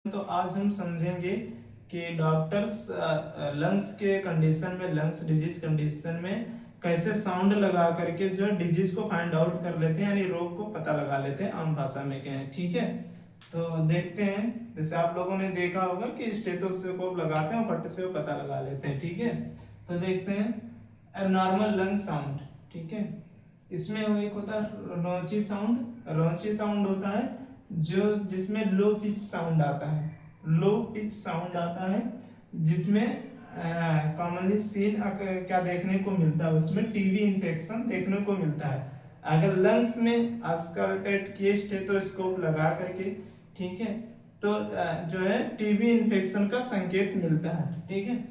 तो आज हम समझेंगे कि डॉक्टर्स लंग्स के कंडीशन में, लंग्स डिजीज कंडीशन में कैसे साउंड लगा करके जो डिजीज को फाइंड आउट कर लेते हैं, यानी रोग को पता लगा लेते हैं, आम भाषा में कहें। ठीक है, तो देखते हैं। जैसे आप लोगों ने देखा होगा कि स्टेथोस्कोप लगाते हैं और फट से वो पता लगा लेते हैं। ठीक है, तो देखते हैं नॉर्मल लंग साउंड। ठीक है, इसमें वो एक होता है रॉन्ची साउंड। रॉन्ची साउंड होता है जो जिसमें लो पिच साउंड आता है, लो पिच साउंड आता है, जिसमें कॉमनली सीन क्या देखने को मिलता है, उसमें टीबी इन्फेक्शन देखने को मिलता है। अगर लंग्स में अस्कल्टेट किए स्टेथोस्कोप लगा करके, ठीक है, तो जो है टीबी इन्फेक्शन का संकेत मिलता है। ठीक है,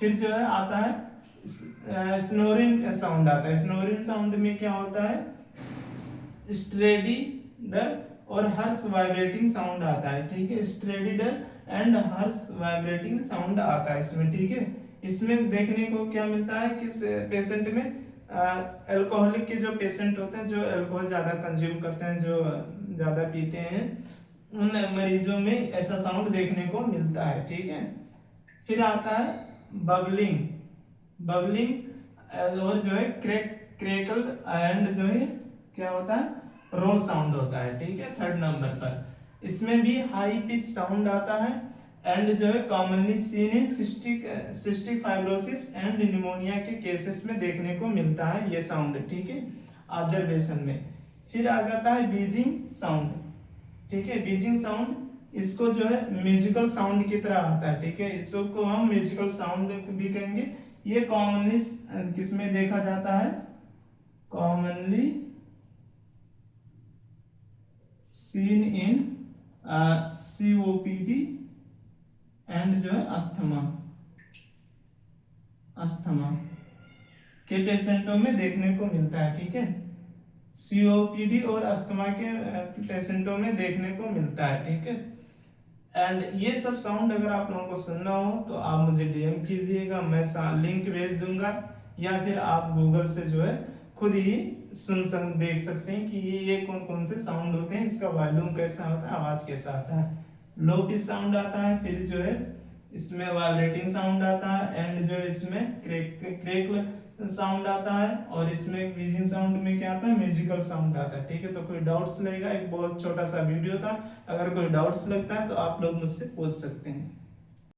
फिर जो है आता है स्नोरिंग साउंड आता है। स्नोरिंग साउंड में क्या होता है, स्ट्रेडिडर और हर्ष वाइब्रेटिंग साउंड आता है। ठीक है, स्ट्रेडिडर एंड हर्ष वाइब्रेटिंग साउंड आता है इसमें। ठीक है, इसमें देखने को क्या मिलता है कि पेशेंट में अल्कोहलिक के जो पेशेंट होते हैं, जो अल्कोहल ज़्यादा कंज्यूम करते हैं, जो ज़्यादा पीते हैं, उन मरीजों में ऐसा साउंड देखने को मिलता है। ठीक है, फिर आता है बबलिंग। बबलिंग और जो है क्रेकल एंड जो है क्या होता है, रोल साउंड होता है। ठीक है, थर्ड नंबर पर इसमें भी हाई पिच साउंड आता है एंड जो है commonly seen in cystic fibrosis and pneumonia के केसेस में देखने को मिलता है ये साउंड। ठीक है, ऑब्जर्वेशन में। फिर आ जाता है बीजिंग साउंड। ठीक है, बीजिंग साउंड इसको जो है म्यूजिकल साउंड की तरह आता है। ठीक है, इसको हम म्यूजिकल साउंड भी कहेंगे। ये कॉमनली किसमें देखा जाता है, commonly seen in COPD and जो है अस्थमा के पेशेंटों में देखने को मिलता है। ठीक है, सीओपीडी और अस्थमा के पेशेंटों में देखने को मिलता है। ठीक है, एंड ये सब साउंड अगर आप लोगों को सुनना हो तो आप मुझे डीएम कीजिएगा, मैं लिंक भेज दूंगा, या फिर आप गूगल से जो है खुद ही देख सकते हैं कि ये कौन कौन से साउंड होते हैं, इसका वॉल्यूम कैसा होता है, आवाज कैसा आता है। लो पिच साउंड आता है, फिर जो है इसमें वाइब्रेटिंग साउंड आता है, एंड जो इसमें क्रेक साउंड आता है, और इसमें बीजिंग साउंड में क्या आता है, म्यूजिकल साउंड आता है। ठीक है, तो कोई डाउट्स लगेगा, एक बहुत छोटा सा वीडियो था, अगर कोई डाउट्स लगता है तो आप लोग मुझसे पूछ सकते हैं।